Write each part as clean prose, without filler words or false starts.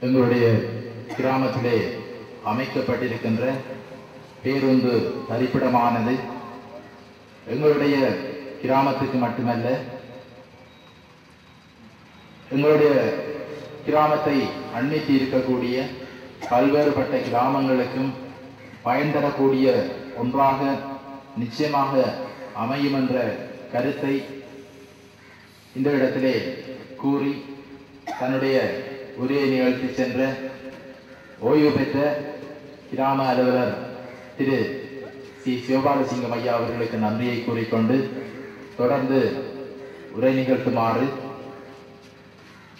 எங்களுடைய கிராமத்திலே அமைக்கப்பட்டிருக்கின்ற பேருந்து தரிப்பிடமானது எங்களுடைய கிராமத்துக்கு மட்டுமல்ல, எங்களுடைய கிராமத்தை அண்மித்து இருக்கக்கூடிய பல்வேறுபட்ட கிராமங்களுக்கும் பயன் தரக்கூடிய ஒன்றாக நிச்சயமாக அமையும் என்ற கருத்தை இந்த இடத்திலே கூறி தன்னுடைய உரையை நிகழ்த்தி சென்ற ஓய்வு பெற்ற கிராம அலுவலர் திரு சி சிவபாலசிங்கம் ஐயா அவர்களுக்கு நன்றியை கூறிக்கொண்டு தொடர்ந்து உரை நிகழ்த்துமாறு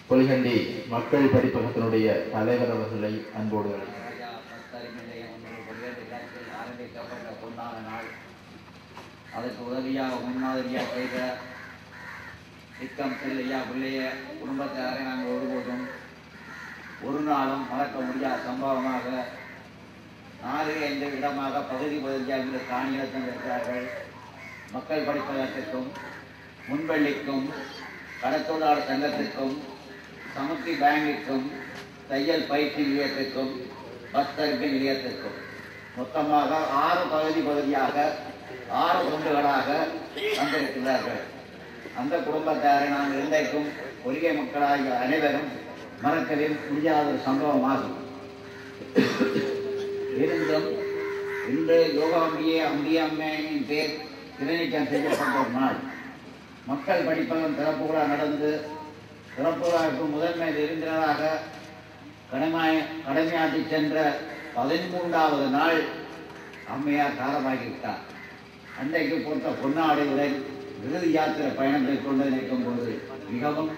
பொலிகண்டி மக்கள் படிப்பகத்தினுடைய தலைவர் அவர்களை அன்போடு ஆரம்பிக்கப்பட்ட பொன்னான நாள். அதற்கு உதவியாக முன்மாதிரியாக செய்த திக்கம் செல்லையா பிள்ளைய குடும்பத்தாரை நாங்கள் ஒருபோதும் ஒரு நாளும் மறக்க முடியாத சம்பவமாக 4-5 இடமாக பகுதி பகுதியாக காணியிடத்தில் இருக்கிறார்கள். மக்கள் படிப்பதற்கும் முன்பள்ளிக்கும் கடத்தொழிலாளர் சங்கத்திற்கும் சமுத்தி பேங்கிற்கும் தையல் பயிற்சி நிலையத்திற்கும் பஸ் தரிப்பு நிலையத்திற்கும் மொத்தமாக 6 பகுதியாக 6 குண்டுகளாக வந்திருக்கிறார்கள். அந்த குடும்பத்தாரை நாங்கள் இன்றைக்கும் கொள்கை மக்களாகிய அனைவரும் மறக்கவே முடியாத ஒரு சம்பவமாகும். இருந்தும் இன்று யோகாம்பியை அம்பியம்மையின் பேர் திருநீக்கம் செய்யப்பட்ட ஒரு நாள். மக்கள் படிப்பகம் திறப்புகா நடந்து திறப்புகாவுக்கு முதன்மை விருந்தினராக கடமையாற்றி சென்ற 13வது நாள் அம்மையார் காலமாகிவிட்டார். அன்றைக்கு பொறுத்த பொன்னாடையுடன் விருது யாத்திரை பயணத்தை கொண்டு நிற்கும் போது மிகவும்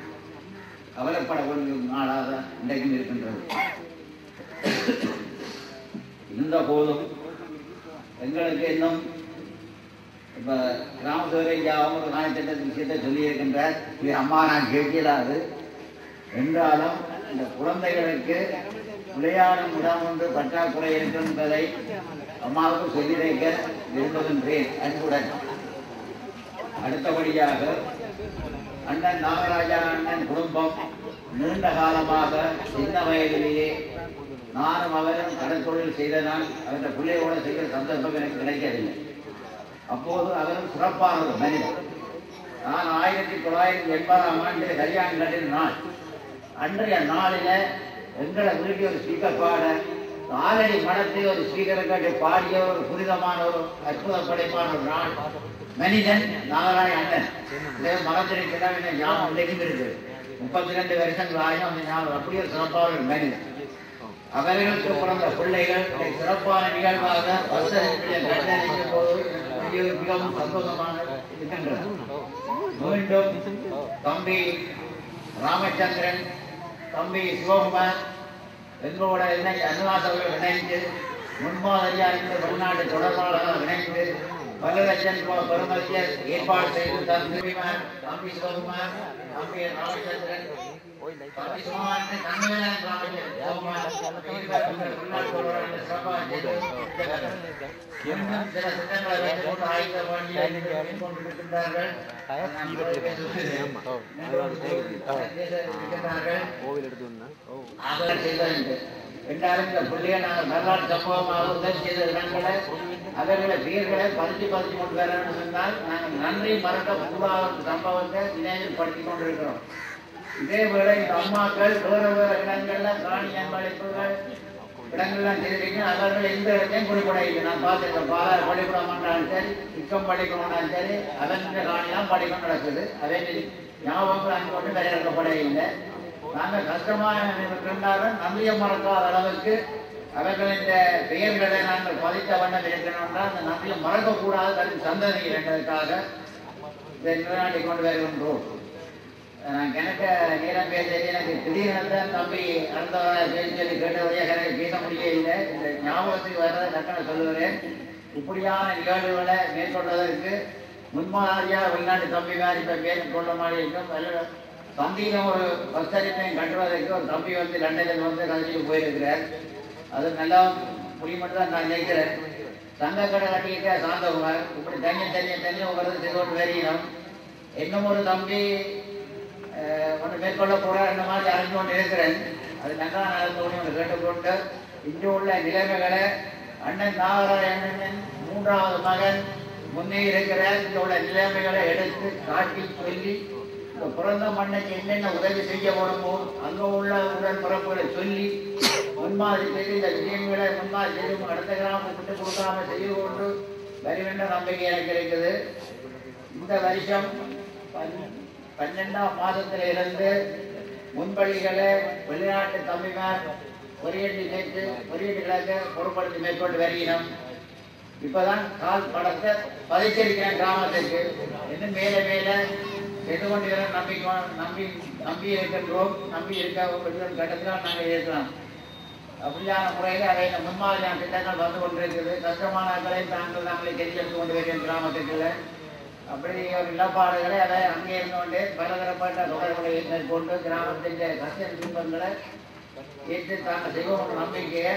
கவலைப்படக்கூடிய நாளாக இன்றைக்கும் இருக்கின்றது. இருந்த போதும் எங்களுக்கு இன்னும் இப்போ கிராமத்துறை அவங்க காணித்திட்ட விஷயத்தை சொல்லியிருக்கின்றார். அம்மா நான் கேட்கலாது என்றாலும் இந்த குழந்தைகளுக்கு விளையாடும் இடம் ஒன்று பற்றாக்குறை இருக்கின்றதை அம்மாவுக்கு சொல்லி வைக்க விரும்புகின்றேன் அன்புடன். அடுத்தபடியாக அண்ணன் நாகராஜா அண்ணன் குடும்பம் நீண்ட காலமாக சின்ன வயதிலேயே நானும் அவரும் கடற்தொழில் செய்தனால் அவருடைய பிள்ளையோடு செய்கிற சந்தர்ப்பம் எனக்கு கிடைக்கவில்லை. அப்போது அவரும் சிறப்பான ஒரு மனிதர். நான் 1980ஆம் ஆண்டு கல்யாணம் கட்டின நாள். அன்றைய நாளில் எங்களை வீட்டில் ஒரு ஸ்பீக்கர் பாட ஆலடி மடத்தில் ஒரு ஸ்பீக்கரை கட்டி பாடிய ஒரு புனிதமான ஒரு அற்புத படைப்பான ஒரு நாள். மனிதன் நாகராஜ அண்ணன் மகத்திரைக்கெல்லாம் என்ன ஞாபகம் இன்றைக்கும் இருக்கு. 32 வருஷங்கள் ஆயும் அந்த ஞாபகம். அப்படி ஒரு சிறப்பான ஒரு மனிதன். அவர்களுக்கு பிறந்த பிள்ளைகள் சிறப்பான நிகழ்வாக கண்டறியும் போது மிகவும் சந்தோஷமாக இருக்கின்றது. மீண்டும் தம்பி ராமச்சந்திரன், தம்பி சிவகுமார் எங்களோட அனுவாசர்கள் இணைந்து முன்மாதிரியாக இருந்து வெளிநாட்டு தொடர்பாளர்கள் இணைந்து பல லட்சம் பெருமதியை ஏற்பாடு செய்து தம்பி சிவகுமார், தம்பி ராமச்சந்திரன், தம்பி சிவகுமார் சில திட்டங்களை கொண்டிருக்கின்றார்கள். என்றாலும் இந்த பிள்ளையை நாங்கள் வரலாற்று சம்பவமாக உதவி செய்த இடங்களை அவர்களை பேர்களை பதிச்சு கொண்டு வரணும்னு சொன்னால் நாங்கள் நன்றி மறக்கக்கூடாத சம்பவத்தை நினைவுபடுத்திக் கொண்டிருக்கிறோம். இதே வேளை இந்த அம்மாக்கள் வேறு வேறு இடங்கள்ல காணி அன்பளிப்புகள் இடங்கள்லாம் செய்திருக்கீங்க. அவர்கள் எந்த இடத்தையும் குறிப்பிடையில்லை. நான் பார்த்துருக்கேன். பாலாறு பள்ளிக்கூடம் பண்ணாலும் சரி, சிக்கம் பள்ளிக்கூடம் சரி, அதன் காணிலாம் பள்ளிக்கூடம் நடக்குது. அதே ஞாபகங்கள் அங்கே கொண்டு வரையறுக்கப்பட இல்லை. நாங்கள் கஷ்டமாக இருந்தாலும் நன்றியை மறக்காத அளவுக்கு அவர்கள் இந்த பெயர்களை நாங்கள் பதித்த வண்ணம் இருக்கணும்னால் அந்த நன்றியை மறக்கக்கூடாது. அதுக்கு சந்ததி என்பதற்காக இதை நிலைநாட்டி கொண்டு வருகின்றோம். நான் கணக்க நேரம் பேச எனக்கு திடீரென தம்பி அடுத்தவராக பேசி சொல்லி கேட்டவரையாக எனக்கு பேச முடியவில்லை. இந்த ஞாபகத்துக்கு வர்றதை டக்குன்னு சொல்லுகிறேன். இப்படியான நிகழ்வுகளை மேற்கொள்வதற்கு முன்மாதிரியாக வெளிநாட்டு தம்பி மாதிரி இப்போ மேற்கொள்ள மாதிரி இருக்கும். சந்தியிலும் ஒரு பஸ் சர்வீஸையும் கட்டுவதற்கு ஒரு தம்பி வந்து லண்டனில் வந்து கல்விக்கு போயிருக்கிறார். அது நல்லா முடியும் தான் நான் நினைக்கிறேன். சங்கக்கடை கட்டிக்கிட்ட சாந்தகுமார் இப்படி தனியாக ஒவ்வொரு செய்து கொண்டு வருகிறோம். இன்னும் ஒரு தம்பி ஒன்று மேற்கொள்ள போற இந்த மாதிரி அறிந்து கொண்டு இருக்கிறேன். அது நல்லா நடந்து ஒன்று கேட்டுக்கொண்டு இன்று உள்ள நிலைமைகளை அண்ணன் நாகராஜனின் 3வது மகன் முன்னே இருக்கிற இந்த உள்ள நிலைமைகளை எடுத்து காட்டி சொல்லி பிறந்த மண்ணுக்கு என்னென்ன உதவி செய்ய வேணுமோ அங்கே உள்ள உடன்பிறப்புகளை சொல்லி முன்மாதிரி செய்து இந்த விஷயங்களை முன்மாதிரி செய்து அடுத்த கிராமத்தை விட்டு கொடுக்காம செய்து கொண்டு வருகின்ற நம்பிக்கை எனக்கு இருக்குது. இந்த வருஷம் 12ஆம் மாதத்தில் இருந்து முன்பள்ளிகளை வெளிநாட்டு தம்பிமார் பொறியீட்டு சேர்த்து பொறியீட்டுகளுக்கு பொறுப்படுத்தி மேற்கொண்டு வருகிறோம். இப்பதான் கால் படத்தை பதிச்சிருக்கிறேன் கிராமத்துக்கு. இன்னும் மேலே மேலே எதுகொண்டு நம்பி இருக்கின்றோம். நம்பி இருக்க கட்டத்தில் நாங்கள் இருக்கிறோம். அப்படியான முறையில் அதை முன்மாதிரியான திட்டங்கள் வந்து கொண்டிருக்குது. கஷ்டமானங்களை நாங்களே தெரிஞ்செடுத்து கொண்டு வருகிறோம் கிராமத்துக்குள்ள. அப்படி ஒரு இழப்பாடுகளை அதை அங்கே இருந்து கொண்டு பலதரப்பட்ட தொடர்புகளை மேற்கொண்டு கிராமத்தின் கஷ்ட துன்பங்களை ஏற்று தாங்கள் செய்வோம் நம்பிக்கையை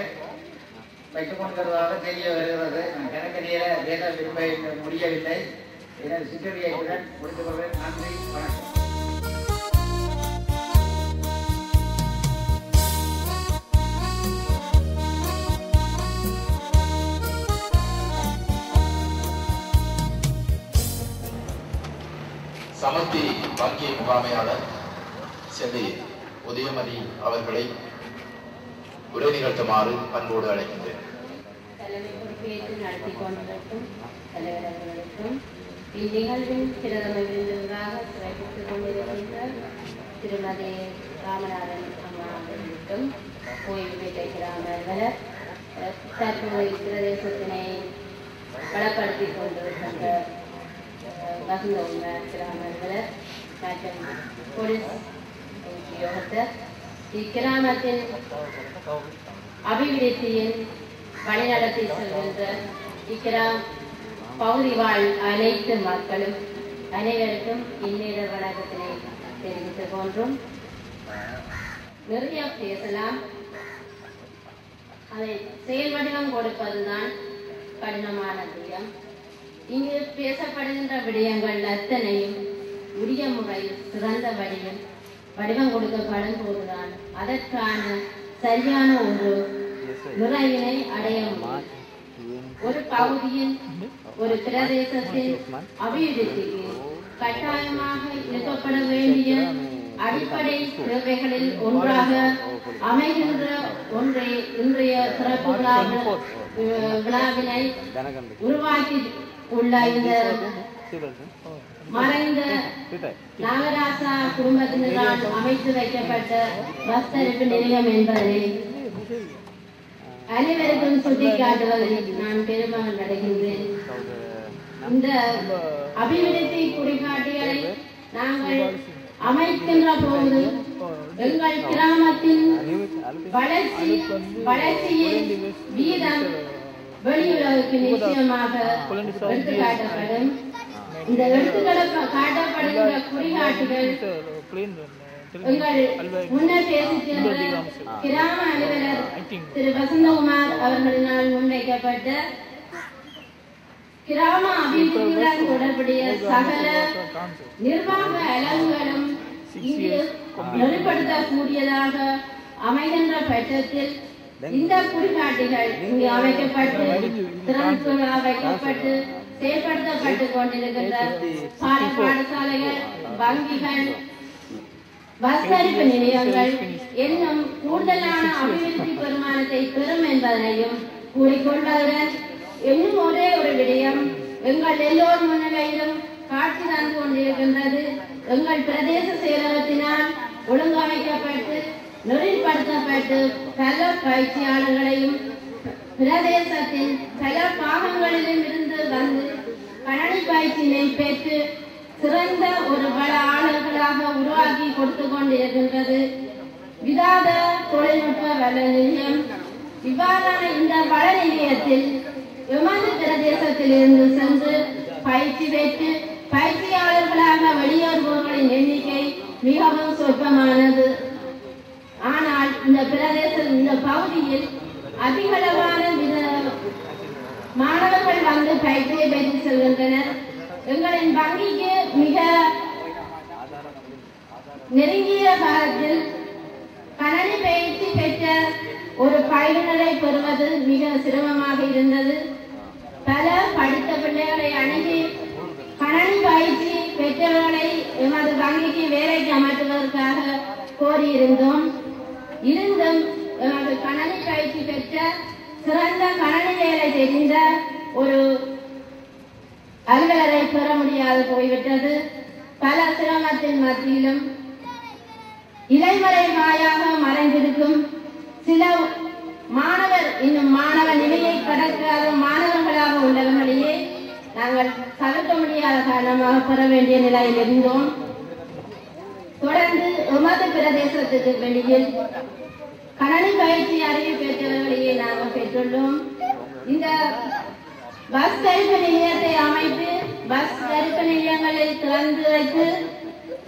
வைத்துக் கொண்டிருப்பதாக தெரிய வருகிறது. எனக்கு நேர பேச விரும்ப முடியவில்லை. எனது சிற்றுரையுடன் முடித்துக் கொள்வேன். நன்றி, வணக்கம். சமத்தி வங்கி முகாமையாளர் செல்வி உதயமதி அவர்களை உரை நிகழ்த்துமாறு அன்போடு அழைக்கின்றேன். தலைமை பொறுப்பேற்று நடத்தி கொண்டிருக்கும் தலைவர் அவர்களுக்கும் இந்நிகழ்வின் சிறந்த விருந்தினராக சிறப்பித்துக் கொண்டிருக்கின்ற திருமதி ராமநாதன் அம்மா அவர்களுக்கும் கோயில்பேட்டை கிராம அலுவலர் தற்போது பிரதேசத்தினை வளப்படுத்திக் கொண்டிருக்கின்ற வசந்த கிராம அலுவலர் மற்றும் போலீஸ் உத்தியோகத்தர் இக்கிராமத்தின் அபிவிருத்தியின் வழிநடத்தி செல்கின்ற இக்கிராம் பகுதி வாழ் அனைத்து மக்களும் அனைவருக்கும் இந்நேர வணக்கத்தினை தெரிவித்துக் கொண்டும் நிறைய பேசலாம். அதை செயல் வடிவம் கொடுப்பதுதான் கடினமான விடயம். இங்கு பேசப்படுகின்ற விடயங்கள் அத்தனையும் உரிய முறையில் சிறந்த வடிவம் கொடுக்கப்படும் போதுதான் அதற்கான சரியான ஒரு நிறைவினை அடைய முடியும். ஒரு பகுதியின் ஒரு பிரதேசத்தின் அபிவிருத்திக்கு கட்டாயமாக இருக்கப்பட வேண்டிய அடிப்படை தேவைகளில் ஒன்றாக அமைகின்ற ஒன்றை இன்றைய சிறப்பு விழாவினை உருவாக்கி உள்ள இந்த மறைந்த நாகராசா குடும்பத்தினரால் அமைத்து வைக்கப்பட்ட பஸ் தரிப்பு நிலையம் என்பதை அனைவருக்கும் சுட்டிக்காட்டுவதில் நான் பெருமகிழ்ச்சி அடைகின்றேன். இந்த அபிவிருத்தி குறிகாட்டிகளை நாங்கள் அமைக்கின்ற போது எங்கள் கிராமத்தின் வளர்ச்சியின் வீதம் வெளியுறவுக்கு நிச்சயமாக எடுத்துக்காட்டப்படும். இந்த எடுத்துக்காட்டப்படுகின்ற குறிகாட்டிகள் எங்கள் முன்னர் பேசிய கிராம அலுவலர் திரு வசந்தகுமார் அவர்களினால் முன்வைக்கப்பட்ட கிராம அபிவிருத்தியுடன் தொடர்புடைய சகல நிர்வாக அளவுகளும் இங்கு நெறிப்படுத்தக்கூடியதாக அமைகின்ற பட்சத்தில் இந்த குறிகாட்டிகள் இங்கு அமைக்கப்பட்டு திறன்கள் வைக்கப்பட்டு செயல்படுத்தப்பட்டுக் கொண்டிருக்கின்ற பாடசாலைகள், வங்கிகள், பஸ் தரிப்பு நிலையங்கள் என்னும் கூடுதலான அபிவிருத்தி பெருமானத்தை பெறும் என்பதனையும் கூறிக்கொண்டதுடன் இன்னும் ஒரே ஒரு விடயம் எங்கள் எல்லோர் முன்னிலையிலும் காட்சி தந்து கொண்டிருக்கின்றது. எங்கள் பிரதேச செயலகத்தினால் ஒழுங்கமைக்கப்பட்டு நெறிப்படுத்தப்பட்டு பல பயிற்சியாளர்களையும் பிரதேசத்தின் பல பாகங்களிலும் இருந்து வந்து கணனி பயிற்சியினை பெற்று சிறந்த ஒரு பல ஆளுநர்களாக உருவாக்கி கொடுத்து கொண்டிருக்கின்றது விதாத தொழில்நுட்ப வள நிலையம். இவ்வாறான இந்த வள நிலையத்தில் எமது பிரதேசத்திலிருந்து சென்று பயிற்சி பெற்று பயிற்சியாளர்களாக வெளியேறுபவர்களின் எண்ணிக்கை மிகவும் சொற்பமானது. ஆனால் இந்த இந்த பகுதியில் அதிகளவான மாணவர்கள் வந்து பயிற்சியை பெற்று செல்கின்றனர். எங்களின் வங்கிக்கு மிக நெருங்கிய காலத்தில் கணனி பயிற்சி பெற்ற ஒரு பயிலுனரை பெறுவது மிக சிரமமாக இருந்தது. பல படித்த பிள்ளைகளை அணுகி கணனி பயிற்சி பெற்றவர்களை எமது வங்கிக்கு வேலைக்கு அமர்த்துவதற்காக கோரியிருந்தோம். இருந்தும் எமது கணனி பயிற்சி பெற்ற சிறந்த கணனி வேலை தெரிந்த ஒரு அலுவலரை பெற முடியாது போய்விட்டது. பல சிரமத்தின் மத்தியிலும் இலைமறை வாயாக மறைந்திருக்கும் சில மாணவர் இன்னும் மாணவ நிலையை கடக்காத மாணவர்களாக உள்ளவர்களையே நாங்கள் தவிர்க்க முடியாத காரணமாக பெற வேண்டிய நிலையில் இருந்தோம். தொடர்ந்து எமது பிரதேசத்துக்கு வெளியில் கணனி பயிற்சி அறிவு பெற்றவர்களையே நாங்கள் பெற்றுள்ளோம். இந்த பஸ் தரிப்பு நிலையத்தை அமைத்து பஸ் தரிப்பு நிலையங்களில் திறந்து வைத்து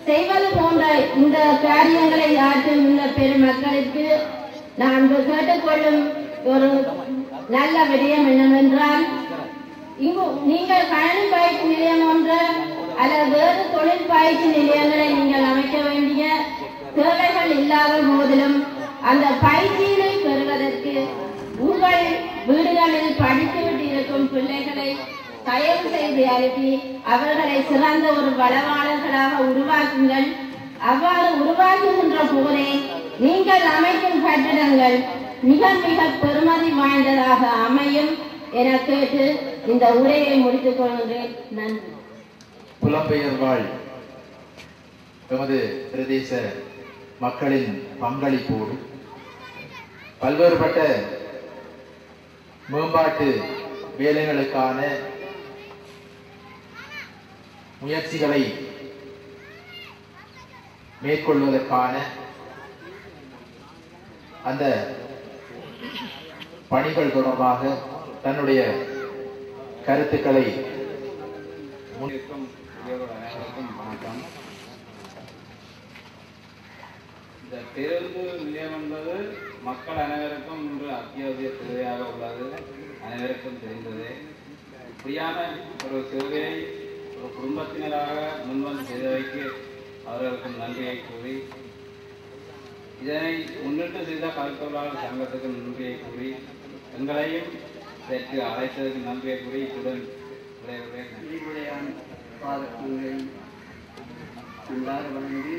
செய்வது போன்ற இந்த காரியங்களை ஆற்றும் இந்த பெருமக்களுக்கு நான் கேட்டுக்கொள்ளும் ஒரு நல்ல விடயம் என்னவென்றால், நீங்கள் கணனி பயிற்சி நிலையம் ஒன்று அல்லது வேறு தொழில் பயிற்சி நிலையங்களை நீங்கள் அமைக்க வேண்டிய தேவைகள் இல்லாத போதிலும் அந்த பயிற்சியினை பெறுவதற்கு உங்கள் வீடுகளில் படித்துவிட்டு இருக்கும் பிள்ளைகளை தயவு செய்து அனுப்பி அவர்களை சிறந்த ஒரு வளவாளர்களாக உருவாக்குங்கள். அவ்வாறு உருவாக்குகின்ற போதே நீங்கள் அமைக்கும் கட்டிடங்கள் மிக மிக பெருமதி வாய்ந்ததாக அமையும் என கேட்டு இந்த உரையை முடித்துக் கொள்கிறேன். நன்றி. புலம்பெயர் வாழ் எமது பிரதேச மக்களின் பங்களிப்போடு பல்வேறுபட்ட மேம்பாட்டு வேலைகளுக்கான முயற்சிகளை மேற்கொள்வதற்கான அந்த பணிகள் தொடர்பாக தன்னுடைய கருத்துக்களை வணக்கம். இந்த பேருந்து நிலையம் என்பது மக்கள் அனைவருக்கும் இன்று அத்தியாவசிய தேவையாக உள்ளது. அனைவருக்கும் தெரிந்தது. இப்படியான ஒரு சேவையை ஒரு குடும்பத்தினராக முன்வந்து செய்தவைக்கு அவர்களுக்கும் நன்றியை கூறி, இதனை முன்னிட்டு செய்த கல்தொழிலாளர் சங்கத்துக்கு நன்றியை கூறி, எங்களையும் இதற்கு அழைத்ததற்கு நன்றியை கூறி இத்துடன் விடைபெறுகிறேன். பாதங்களை நன்றாக வழங்கி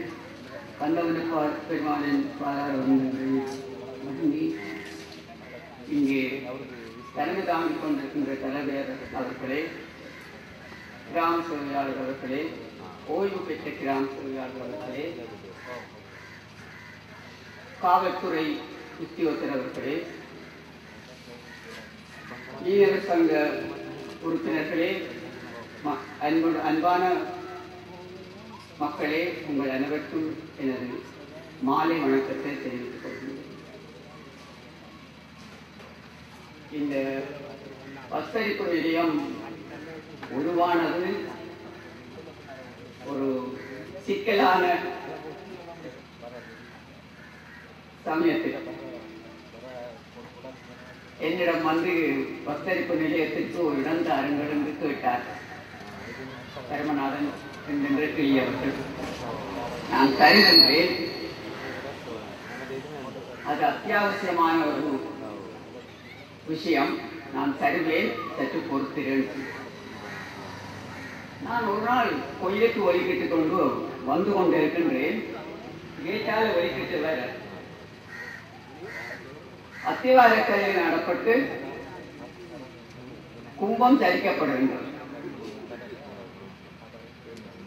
கந்தவனுக்கு பெருமானின் பாதார வந்தங்களை வழங்கி இங்கே தலைமை தாங்கிக் கொண்டிருக்கின்ற தலைவர் அவர்களே, கிராம சேவையாளர் அவர்களே, ஓய்வு பெற்ற கிராம சேவையாளர் அவர்களே, காவல்துறை உத்தியோகத்தர் அவர்களே, மீனவர் சங்க உறுப்பினர்களே, அன்பான மக்களே, உங்கள் அனைவருக்கும் எனது மாலை வணக்கத்தை தெரிவித்துக் கொள்கிறேன். இந்த பஸ்தரிப்பு நிலையம் உருவானது ஒரு சிக்கலான சமயத்தில் என்னிடம் வந்து பஸ்தரிப்பு நிலையத்திற்கு ஒரு இடம் தாருங்கள் என்று கேட்டார் தர்மநாதன் என்கின்ற அவர்கள். நான் தருகின்றேன், அது அத்தியாவசியமான ஒரு விஷயம், நான் தருவேன், சற்று பொறுத்திறேன். நான் ஒரு நாள் கோயிலுக்கு ஒலிக்கிட்டு கொண்டு வந்து கொண்டிருக்கின்றேன். கேட்டால் ஒலிக்கிட்டு வர அத்திவாரக்கல்லை நடப்பட்டு கும்பம் சரிக்கப்படுகின்றது.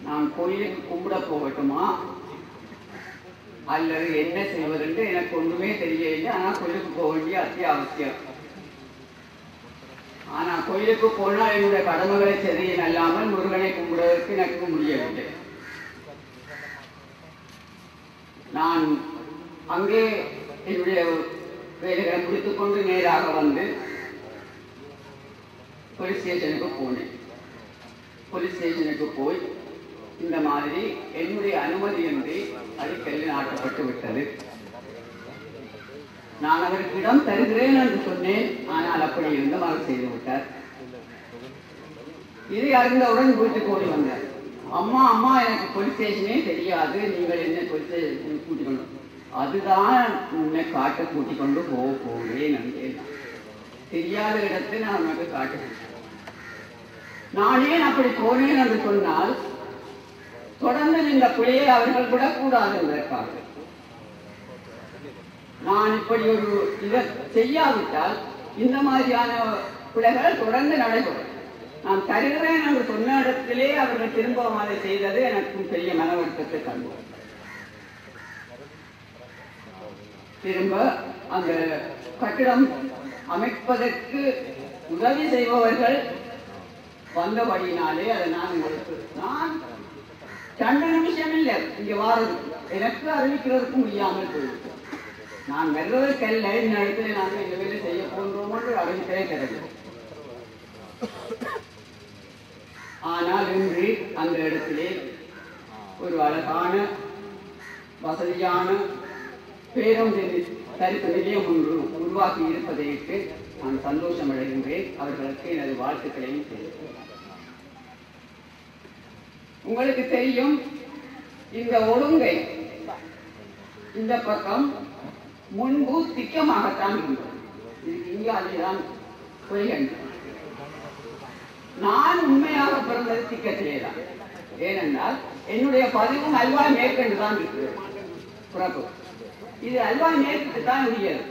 நான் கோயிலுக்கு கும்பிட போகட்டுமா அல்லது என்ன செய்வதென்று எனக்கு ஒன்றுமே தெரியவில்லை. ஆனால் கோயிலுக்கு போக வேண்டிய அத்தியாவசியம். ஆனால் கோயிலுக்கு போனால் என்னுடைய கடமைகளை செய்ய அல்லாமல் முருகனை கும்பிடுவதற்கு எனக்கு முடியவில்லை. நான் அங்கே என்னுடைய வேலைகளை முடித்துக் கொண்டு நேராக வந்து போலீஸ் ஸ்டேஷனுக்கு போனேன். போலீஸ் ஸ்டேஷனுக்கு போய் இந்த மாதிரி என்னுடைய அனுமதியின்றி அடிக்கல்ல நாட்டப்பட்டு விட்டது. நான் அவருக்கு இடம் தருகிறேன் என்று சொன்னேன். ஆனால் அப்படி இருந்தும் அவர் செய்து விட்டார். இதை அறிந்தவுடன் வீட்டுக்கு ஓடி வந்தார். அம்மா அம்மா எனக்கு போலீஸ் ஸ்டேஷனே தெரியாது, நீங்கள் என்ன போலீஸ் ஸ்டேஷன் கூட்டிக் கொண்டு, அதுதான் உன்னை காட்ட கூட்டிக் கொண்டு போவேன் நன்றேன். தெரியாத இடத்தை நான் உனக்கு காட்டுவேன். நான் ஏன் அப்படி போனேன் என்று சொன்னால், தொடர்ந்து இந்த பிள்ளையை அவர்கள் விடக்கூடாது என்பதற்காக. நான் இப்படி ஒரு இதை செய்யாவிட்டால் இந்த மாதிரியான பிள்ளைகள் தொடர்ந்து நடைபெறும். நான் தருகிறேன் என்று சொன்ன இடத்திலே அவர்கள் திரும்ப அதை செய்தது எனக்கும் பெரிய மன வருத்தத்தை தந்தோம். திரும்ப அந்த கட்டிடம் அமைப்பதற்கு உதவி செய்பவர்கள் வந்தபடினாலே அதை நான் உங்களுக்கு நான் 2 நிமிஷம் இல்லை இங்க வாரது எனக்கு அறிவிக்கிறதுக்கு முடியாமல் போயிருக்கு. நான் வெறுவதற்கல்ல இந்த இடத்துல நாங்கள் இந்த வேலை செய்ய போன்றோம் என்று அறிவிக்கவே கிடையாது. ஆனால் இன்று அந்த இடத்திலே ஒரு அழகான வசதியான பேருந்து தரிப்பு நிலையம் ஒன்று உருவாக்கி இருப்பதையிட்டு நான் சந்தோஷம் அடைகின்றேன். அவர்களுக்கு எனது வாழ்த்துக்களையும் தெரிவிக்கிறேன். உங்களுக்கு தெரியும், இந்த ஒழுங்கை இந்த பக்கம் முன்பு திக்கமாகத்தான் இருந்தது. இதுக்கு இந்தியாவில்தான் பொய்கின்றன. நான் உண்மையாக பிறந்தது திக்கத்திலேதான். ஏனென்றால் என்னுடைய பதிவும் அல்வாய் மேற்கண்டு தான் இருக்குது பிறப்பு. இது அல்வாய் மேற்குக்கு தான் உரியது.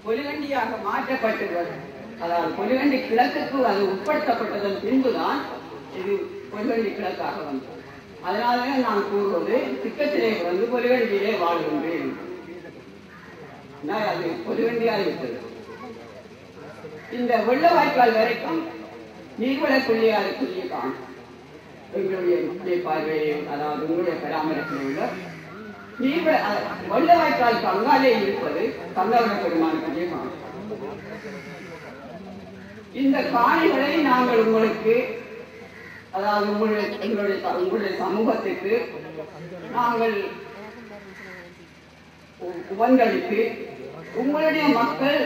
பொலிகண்டியாக மாற்றப்பட்டது. அதாவது பொலிகண்டி கிழக்குக்கு அது உட்படுத்தப்பட்டதன் பின்புதான் இது பொலிகண்டி கிழக்காக வந்தது. அதனாலே நான் கூறுவது, திக்கத்திலே பிறந்து பொலிகண்டியிலே வாழ்கின்றேன். அது பொலிகண்டியாக இருக்கிறது. இந்த வெள்ளவாய்க்கால் வரைக்கும் நீர்வளக்குள்ளியாருக்குரிய காணும். எங்களுடைய பார்வையில், அதாவது உங்களுடைய பராமரிப்பில் உள்ள வெள்ளவாய்க்கால் பங்காலே இருப்பது கந்தவன பெருமானுக்குரிய காணும். இந்த காணிகளை நாங்கள் உங்களுக்கு, அதாவது உங்களுடைய சமூகத்துக்கு நாங்கள் உபந்தளித்து உங்களுடைய மக்கள்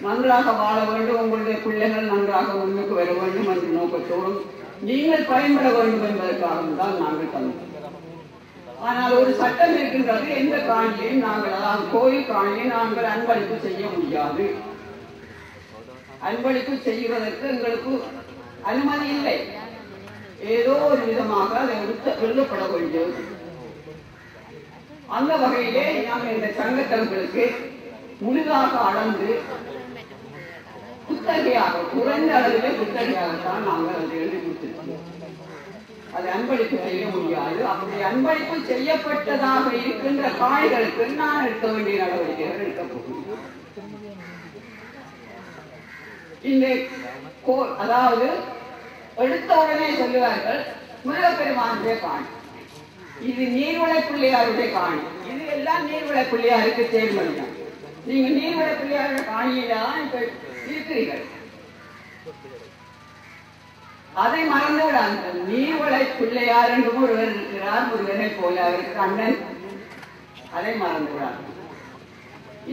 நன்றாக வாழ வேண்டும், உங்களுடைய பிள்ளைகள் நன்றாக முன்னுக்கு வர வேண்டும் என்ற நோக்கத்தோடும் நீங்கள் பயன்பட வேண்டும் என்பதற்காக தான் நாங்கள் தந்தோம். ஆனால் ஒரு சட்டம் இருக்கின்றது, எந்த காணியையும் நாங்கள், அதாவது கோயில் காணியை நாங்கள் அன்பளிப்பு செய்ய முடியாது. அன்பளிப்பு செய்வதற்கு எங்களுக்கு அனுமதி இல்லை. ஏதோ ஒரு விதமாக அதை எழுதப்பட வேண்டியது. அந்த வகையிலே நாங்கள் இந்த சங்கத்தவர்களுக்கு முழுதாக அளந்து புத்தகையாக, குறைந்த அளவிலே புத்தகையாகத்தான் நாங்கள் அதை எழுதி கொடுத்திருக்கோம். அது அன்பளிப்பு செய்ய முடியாது. அப்படி அன்பளிப்பு செய்யப்பட்டதாக இருக்கின்ற காணிகளுக்கு நான் எடுக்க வேண்டிய நடவடிக்கைகள் எடுக்க போகிறேன். இந்த அதாவது எடுத்த உடனே சொல்லுவார்கள் முருகப்பெருமானுடைய காணி, இது நீர்வள பிள்ளையாருடைய காணி, இது எல்லாம் நீர்வள பிள்ளையாருக்கு தேர்ந்தெடுக்கும். நீங்க நீர்வள பிள்ளையாருடைய காணியில தான் இப்ப இருக்கிறீர்கள். அதை மறந்து விடாது. நீர்வளை பிள்ளையார் என்று ஒருவர் இருக்கிறார், முருகனை போல அவருக்கு அண்ணன். அதை மறந்து விடாது.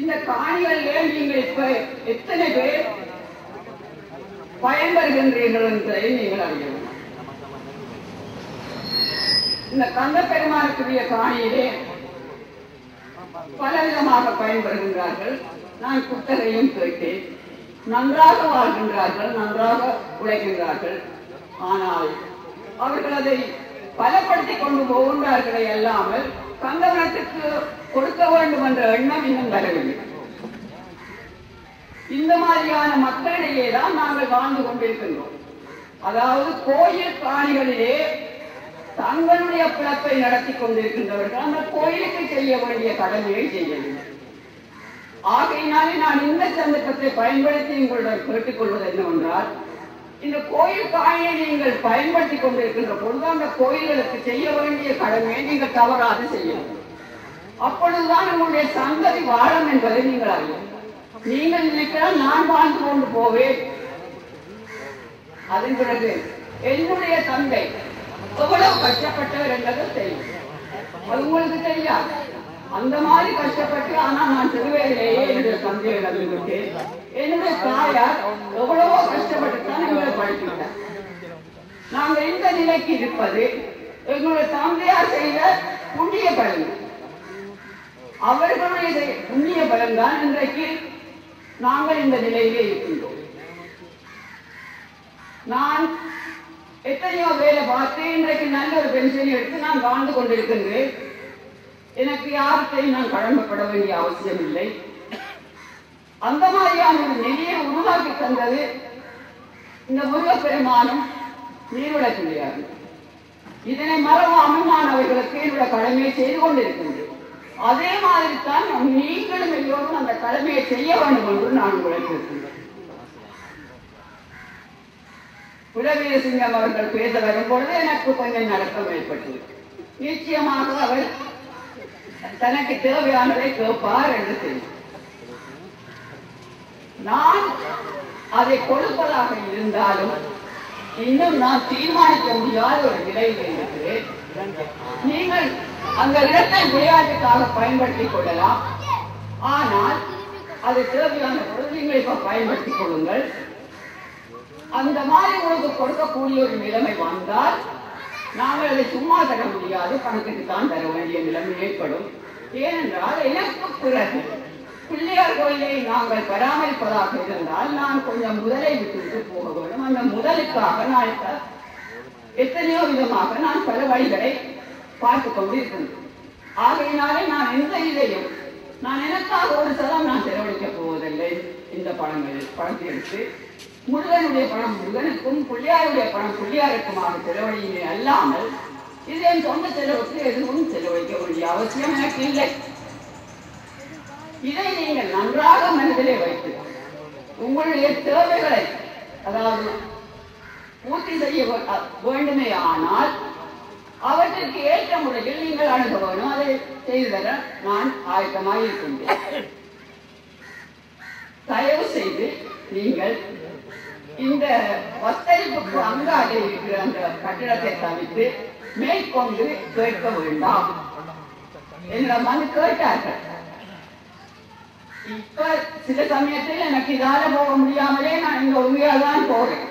இந்த காணிகளிலே நீங்கள் இப்ப எத்தனை பேர் பயன்பெறுகின்றீர்கள் என்பதை நீங்கள் அறியவும். இந்த கந்த பெருமானுக்குரிய காணியிலே பலவிதமாக பயன்பெறுகின்றார்கள். நான் குத்தகையும் கேட்டேன். நன்றாக வாழ்கின்றார்கள், நன்றாக உழைக்கின்றார்கள். ஆனால் அவர்கள் அதை பலப்படுத்திக் கொண்டு போகின்றார்களே அல்லாமல் கந்தவனத்துக்கு கொடுக்க வேண்டும் என்ற எண்ணம் இன்னும் வரவில்லை. இந்த மாதிரியான மக்களிடையே தான் நாங்கள் வாழ்ந்து கொண்டிருக்கின்றோம். அதாவது கோயில் காணிகளிலே தங்களுடைய பிழப்பை நடத்தி கொண்டிருக்கின்றவர்கள் அந்த கோயிலுக்கு செய்ய வேண்டிய கடமையை செய்யவில்லை. ஆகையினாலே நான் இந்த சந்தர்ப்பத்தை பயன்படுத்தி உங்களிடம் கேட்டுக்கொள்வது என்னவென்றால், இந்த கோயில் காணியை நீங்கள் பயன்படுத்திக் கொண்டிருக்கின்ற பொழுது அந்த கோயில்களுக்கு செய்ய வேண்டிய கடமையை நீங்கள் தவறாது செய்யணும். அப்பொழுதுதான் உங்களுடைய சந்ததி வாழும் என்பதை நீங்கள் அறியும். நீங்கள் நினைக்கிறால் நான் வாழ்ந்து கொண்டு போவேன். அதன் பிறகு என்னுடைய தந்தை எவ்வளவு கஷ்டப்பட்டவர் என்பதை தெரியும். அது உங்களுக்கு தெரியாது. அந்த மாதிரி கஷ்டப்பட்டு, ஆனால் நான் சிறுவயதிலேயே என்னுடைய தந்தையை இழந்துவிட்டேன். என்னுடைய தாயார் எவ்வளவோ கஷ்டப்பட்டு தான் எங்களை படிக்கிட்டார். நாங்கள் இந்த நிலைக்கு இருப்பது எங்களுடைய தந்தையார் செய்த புண்ணிய பலன். அவர்களுடைய புண்ணிய பலன் தான் இன்றைக்கு நாங்கள் இந்த நிலையிலே இருக்கின்றோம். நான் எத்தனையோ வேலை பார்த்து இன்றைக்கு நல்ல ஒரு பென்ஷன் எடுத்து நான் வாழ்ந்து கொண்டிருக்கின்றேன். எனக்கு யாருக்கையும் நான் கடமைப்பட வேண்டிய அவசியம் இல்லை. அந்த மாதிரியான ஒரு நிலையை உருவாக்கி தந்தது இந்த முருகப்பெருமானும் நீர்விடக்கூடியாது. இதனை மறவாமல் நான் அவர்களுக்கு என்னுடைய கடமையை செய்து கொண்டிருக்கின்றேன். அதே மாதிரி தான் நீங்களும் எல்லோரும் அந்த கடமையை செய்ய வேண்டும் என்று நான் உங்களுக்கு இருக்கின்றேன். குலவீரசிங்கம் அவர்கள் பேச வரும்பொழுது எனக்கு கொஞ்சம் நடக்கம் ஏற்பட்டது. நிச்சயமாக அவர் தனக்கு தேவையானதை கேட்பார் என்று தெரியும். நான் அதை கொடுப்பதாக இருந்தாலும் இன்னும் நான் தீர்மானிக்க முடியாத ஒரு நிலையில் இருக்கிறேன். நீங்கள் அந்த இடத்தை விளையாட்டுக்காக பயன்படுத்திக் கொள்ளலாம். ஆனால் அது தேவையான பொழுது நீங்கள் இப்ப பயன்படுத்திக் கொள்ளுங்கள். அந்த மாதிரி உங்களுக்கு கொடுக்கக்கூடிய ஒரு நிலைமை வந்தால் நாங்கள் அதை சும்மா தர முடியாது, பணத்துக்கு தான் தர வேண்டிய நிலைமை ஏற்படும். ஏனென்றால் எனக்கு பிறகு பிள்ளையார் கோயிலை நாங்கள் பராமரிப்பதாக இருந்தால் நான் கொஞ்சம் முதலை விட்டு போக வேண்டும். அந்த முதலுக்காக நான் எத்தனையோ விதமாக நான் பல வழிகளை பார்த்து கொண்டு இருக்கின்றேன். ஆகையினாலே நான் எந்த இதையும் நான் எனக்காக ஒரு சதம் நான் செலவழிக்கப் போவதில்லை. இந்த பணத்தை எடுத்து முருகனுடைய பணம் முருகனுக்கும் பிள்ளையாருடைய பணம் பிள்ளையாருக்குமாக செலவழியை அல்லாமல் இது என் சொந்த செலவுக்கு எதுவும் செலவழிக்க வேண்டிய அவசியம் எனக்கு இல்லை. இதை நீங்கள் நன்றாக மனதிலே வைத்து உங்களுடைய தேவைகளை அதாவது பூர்த்தி செய்ய வேண்டுமே ஆனால் அவற்றிற்கு ஏற்ற முறையில் நீங்கள் அணுக வேணும். அதை செய்து தர நான் ஆயத்தமாக இருக்கின்றேன். தயவு செய்து நீங்கள் இந்த வத்தரிப்புக்கு அங்காக இருக்கிற அந்த கட்டிடத்தை தவிர்த்து மேற்கொண்டு கேட்க வேண்டாம். என்னிடம் வந்து கேட்டார்கள். இப்ப சில சமயத்தில் எனக்கு இதால போக முடியாமலே நான் இங்க உண்மையால்தான் போறேன்.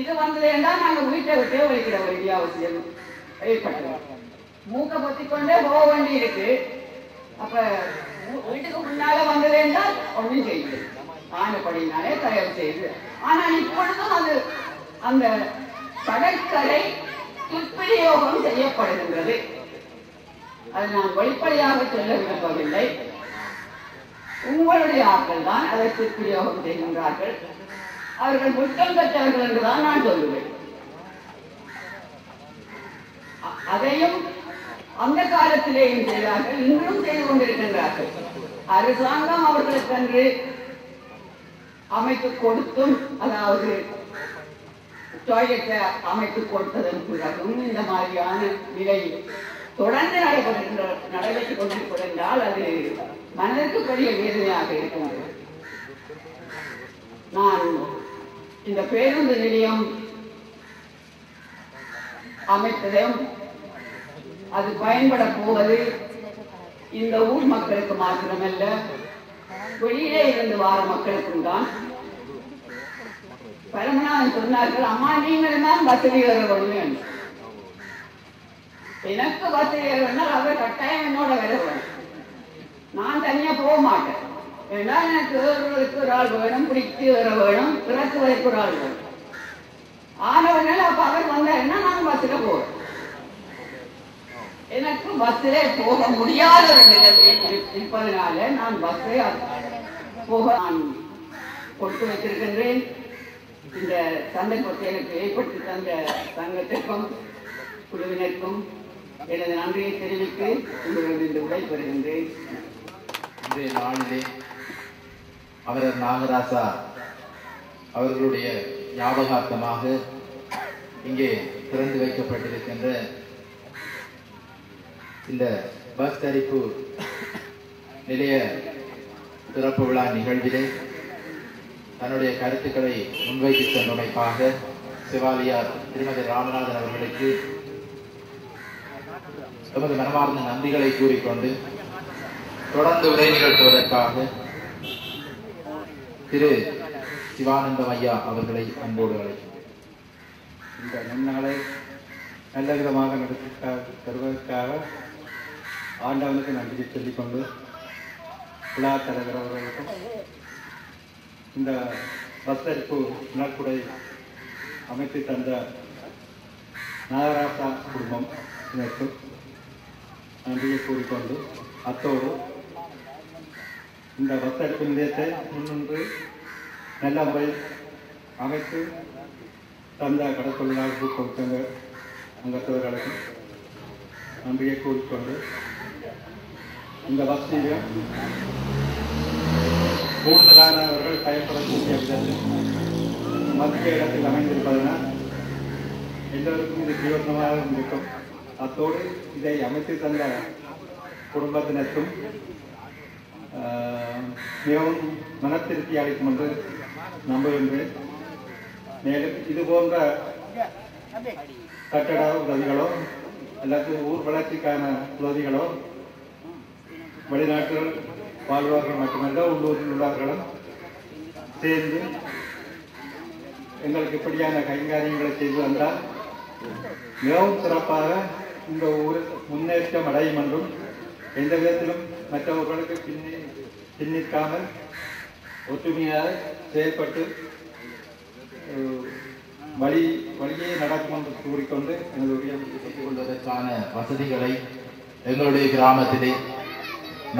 இது வந்ததுன்னா நாங்க வீட்டை விட்டே ஒழிக்கிட வேண்டிய அவசியம் ஏற்பட்டது. மூக்க பொத்திக்கொண்டே போக வேண்டி இருக்கு. அப்ப வீட்டுக்கு முன்னால வந்தது என்றால் ஒன்றும் செய்யுது ஆனப்படினாலே தயவு செய்து. ஆனால் இப்பொழுதும் அது அந்த கடற்கரை துஷ்பிரயோகம் செய்யப்படுகின்றது. அது நான் வெளிப்படையாக சொல்ல விரும்பவில்லை. உங்களுடைய ஆட்கள் தான் அதை துஷ்பிரயோகம் செய்கின்றார்கள். அவர்கள் குற்றம் பெற்றவர்கள் என்றுதான் நான் சொல்லுவேன். அதையும் அந்த காலத்திலேயும் செய்தார்கள், இன்றும் செய்து கொண்டிருக்கின்றார்கள். அரசாங்கம் அவர்களுக்கென்று அமைத்து கொடுத்தும் அதாவது டாய்லெட்டை அமைத்து கொடுத்ததன் பிறகும் இந்த மாதிரியான நிலை தொடர்ந்து நடைபெற்றுக் கொண்டிருப்பதென்றால் அது மனதிற்கு பெரிய வேதனையாக இருக்கின்றது. நான் இந்த பேருந்து நிலையம் அமைத்ததும் அது பயன்பட போவது இந்த ஊர் மக்களுக்கு மாத்திரமல்ல, வெளியிலே இருந்து வார மக்களுக்கும் தான். பரமநாதன் சொன்னார்கள், அம்மா நீங்கள் தான் வசதி வர வேண்டும். எனக்கு வசதி வர வேண்டால் அவர் கட்டாயம் என்னோட வர வேண்டும். நான் தனியா போக மாட்டேன். ஏன்னா எனக்கு ஏறுவதற்கு ஒரு ஆள் வேணும், பிடித்து வர வேணும், இறக்குவதற்கு ஒரு ஆள் வேணும். ஆனவர்கள் அப்ப அவர் வந்தாருன்னா நான் பஸ்ல போவேன். எனக்கு பஸ்ஸிலே போக முடியாத ஒரு நிலையில் இருப்பதனால நான் பஸ்ஸை போக நான் கொடுத்து வைத்திருக்கின்றேன். இந்த சந்தர்ப்பத்தை எனக்கு ஏற்படுத்தி தந்த சங்கத்திற்கும் குழுவினருக்கும் எனது நன்றியை தெரிவித்து உங்களுடைய இந்த உரை பெறுகின்றேன். இன்றைய நாளிலே அவரர் நாகராசா அவர்களுடைய ஞாபகார்த்தமாக இங்கே திறந்து வைக்கப்பட்டிருக்கின்ற இந்த பஸ் தரிப்பு நிலைய திறப்பு விழா நிகழ்விலே தன்னுடைய கருத்துக்களை முன்வைத்து சென்றமைக்காக சிவாலியார் திருமதி ராமநாதன் அவர்களுக்கு தமது மனமார்ந்த நன்றிகளை கூறிக்கொண்டு தொடர்ந்து உரை நிகழ்த்துவதற்காக திரு சிவானந்தம் ஐயா அவர்களை அன்போடு அழைக்கிறேன். இந்த நன்னாளை நல்ல விதமாக நடத்தி தருவதற்காக ஆண்டவனுக்கு நன்றி சொல்லிக்கொண்டு விழா தலைவர் அவர்களுக்கும் இந்த பஸ்தரிப்பு நற்குடை அமைத்து தந்த நாகராசா குடும்பம் இதற்கு நன்றியை கூறிக்கொண்டு அத்தோடு இந்த பஸ்தரிப்பு நிலையத்தை முன்னின்று நல்ல முறையில் அமைத்து தந்த கடற்கொள்ளாளர்கள் கொடுத்தங்க அங்கத்தவர்களுக்கும் நன்றியை கூறிக்கொண்டு இந்த பஸ் நிலையம் கூடுதலானவர்கள் பயன்படக்கூடிய விதத்தில் மத்திய இடத்தில் அமைந்திருப்பதனால் எல்லோருக்கும் இது பிரயோஜனமாக இருக்கும். அத்தோடு இதை அமைத்து தந்த குடும்பத்தினருக்கும் மிகவும் மனத்திருப்தி அளிக்கும் என்று நம்புகின்றேன். மேலும் இது போன்ற கட்டட உதவிகளோ அல்லது ஊர் வளர்ச்சிக்கான உதவிகளோ வெளிநாட்டில் வாழ்வார்கள் மட்டுமல்ல உள்ளூரில் உள்ளவர்களும் சேர்ந்து எங்களுக்கு இப்படியான கைங்காரியங்களை செய்து வந்தால் மிகவும் சிறப்பாக இந்த ஊர் முன்னேற்றம் அடையும் என்றும் எந்த விதத்திலும் மற்றவர்களுக்கு பின்னிற்காமல் ஒற்றுமையாக செயல்பட்டு வழியே நடக்கும் என்று கூறிக்கொண்டு எங்களுடைய பெற்றுக் கொள்வதற்கான வசதிகளை எங்களுடைய கிராமத்திலே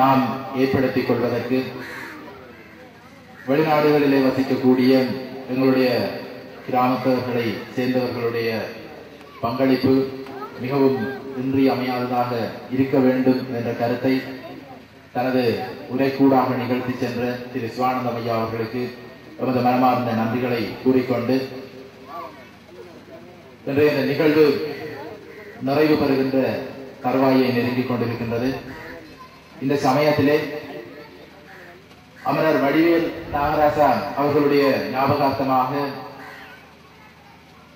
நாம் ஏற்படுத்திக் கொள்வதற்கு வெளிநாடுகளிலே வசிக்கக்கூடிய எங்களுடைய கிராமத்தவர்களை சேர்ந்தவர்களுடைய பங்களிப்பு மிகவும் இன்றியமையாததாக இருக்க வேண்டும் என்ற கருத்தை தனது உரைக்கூடாக நிகழ்த்தி சென்ற திரு சிவானந்தம் ஐயா அவர்களுக்கு எமது மனமார்ந்த நன்றிகளை கூறிக்கொண்டு இன்றைய இந்த நிகழ்வு நிறைவு பெறுகின்ற தருவாயை நெருங்கிக் கொண்டிருக்கின்றது. இந்த சமயத்திலே அமரர் வடிவேல் நாகராசா அவர்களுடைய ஞாபகார்த்தமாக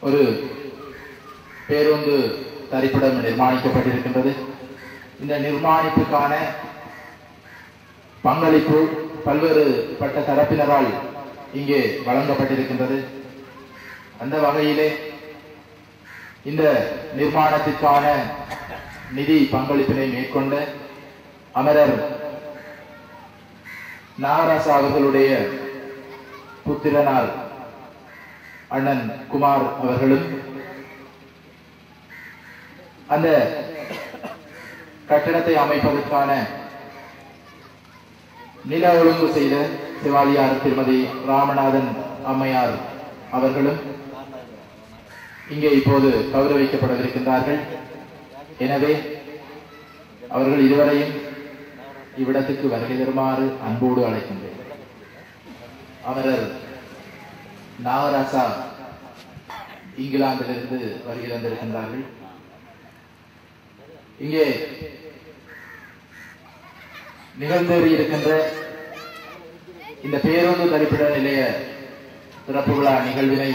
ஒரு பேருந்து தரிப்பிடம் நிர்மாணிக்கப்பட்டிருக்கின்றது. இந்த நிர்மாணிப்புக்கான பங்களிப்பு பல்வேறு பட்ட தரப்பினரால் இங்கே வழங்கப்பட்டிருக்கின்றது. அந்த வகையிலே இந்த நிர்மாணத்திற்கான நிதி பங்களிப்பினை மேற்கொண்ட அமரர் நாகராசா அவர்களுடைய புத்திரனார் அண்ணன் குமார் அவர்களும் அந்த கட்டடத்தை அமைப்பதற்கான நில ஒழுங்கு செய்த சிவாலியார் திருமதி ராமநாதன் அம்மையார் அவர்களும் இங்கே இப்போது கௌரவிக்கப்படவிருக்கின்றார்கள். எனவே அவர்கள் இருவரையும் இவ்விடத்துக்கு வருகை தருமாறு அன்போடு அழைக்கின்றேன். அமரர் நாகராசா இங்கிலாந்திலிருந்து வருகை தந்திருக்கின்றார்கள். இங்கே நிகழ்ந்தேறி இருக்கின்ற இந்த பேருந்து தரிப்பிட நிலைய சிறப்பு விழா நிகழ்வினை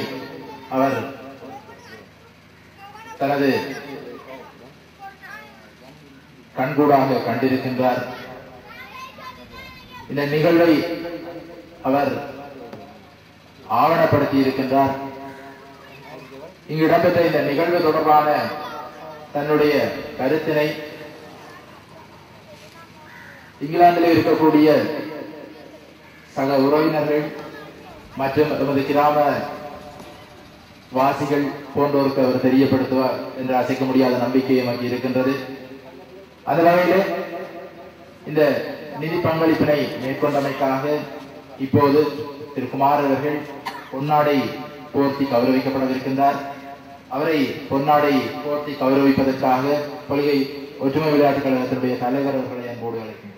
அவர் தனது கண்கூடாக கண்டிருக்கின்றார். இந்த நிகழ்வை அவர் ஆவணப்படுத்தி இருக்கின்றார். இங்கு இடம்பெற்ற இந்த நிகழ்வு தொடர்பான தன்னுடைய கருத்தினை இங்கிலாந்தில் இருக்கக்கூடிய சக உறவினர்கள் மற்றும் எமது கிராம வாசிகள் போன்றோருக்கு அவர் தெரியப்படுத்துவார் என்று அசைக்க முடியாத நம்பிக்கை நமக்கு இருக்கின்றது. அந்த வகையிலே இந்த நிதி பங்களிப்பினை மேற்கொண்டமைக்காக இப்போது திரு குமார் அவர்கள் பொன்னாடை போர்த்தி கௌரவிக்கப்படவிருக்கின்றார். அவரை பொன்னாடை போர்த்தி கௌரவிப்பதற்காக கொள்கை ஒற்றுமை விளையாட்டுக் கழகத்தினுடைய தலைவர் அவர்களை அன்போடு அழைக்கின்றனர்.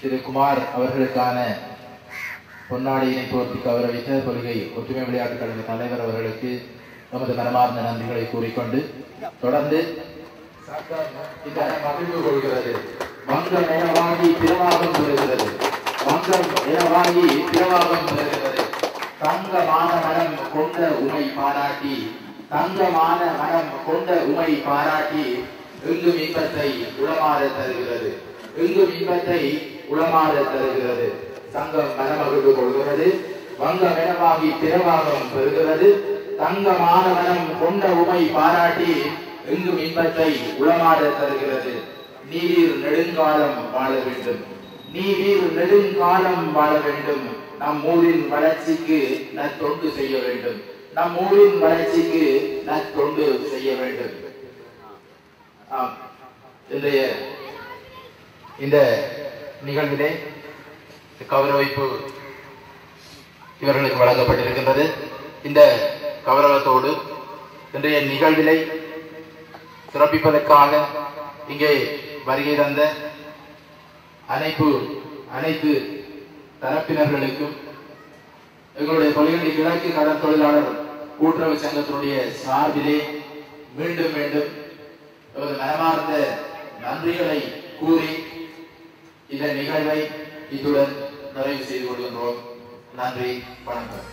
திரு குமார் அவர்களுக்கான பொன்னாடியினை போர்த்தி கௌரவித்த கொள்கை ஒற்றுமை விளையாட்டுக் கழக தலைவர் அவர்களுக்கு நமது மனமார்ந்த நன்றிகளை கூறிக்கொண்டு தொடர்ந்து இந்த மகிழ்வு கொள்கிறது. வங்கம் என வாங்கி திருவாகம் பெறுகிறது. வங்கம் என வாங்கி திருவாகம் பெறுகிறது. தங்கமான மனம் கொண்ட உமை பாராட்டி, தங்கமான மனம் கொண்ட உமை பாராட்டி எங்கும் இன்பத்தை உளமாற தருகிறது. எங்கும் இன்பத்தை உளமாற தருகிறது. சங்கம் மனமகிழ்வு கொள்கிறது. வங்க மெனவாகி பிரவாகம் பெறுகிறது. தங்கமான மனம் கொண்ட உமை பாராட்டி எங்கும் இன்பத்தை உளமாட தருகிறது. நீர் நெடுங்காலம் வாழ வேண்டும், நீர் நெடுங்காலம் வாழ வேண்டும். நம் ஊரின் வளர்ச்சிக்கு நற்தொண்டு செய்ய வேண்டும், நம் ஊரின் வளர்ச்சிக்கு நற்தொண்டு செய்ய வேண்டும். இன்றைய இந்த நிகழ்விலே கௌரவிப்பு இவர்களுக்கு வழங்கப்பட்டிருக்கின்றது. இந்த கௌரவத்தோடு இன்றைய நிகழ்விலை சிறப்பிப்பதற்காக இங்கே வருகை தந்த அனைத்து தரப்பினர்களுக்கும் எங்களுடைய கொள்கை கிழக்கு கடல் தொழிலாளர் கூட்டுறவு சங்கத்தினுடைய சார்பிலே மீண்டும் மீண்டும் மனமார்ந்த நன்றிகளை கூறி இந்த நிகழ்வை இத்துடன் நிறைவு செய்து கொள்கின்றோம். நன்றி, வணக்கம்.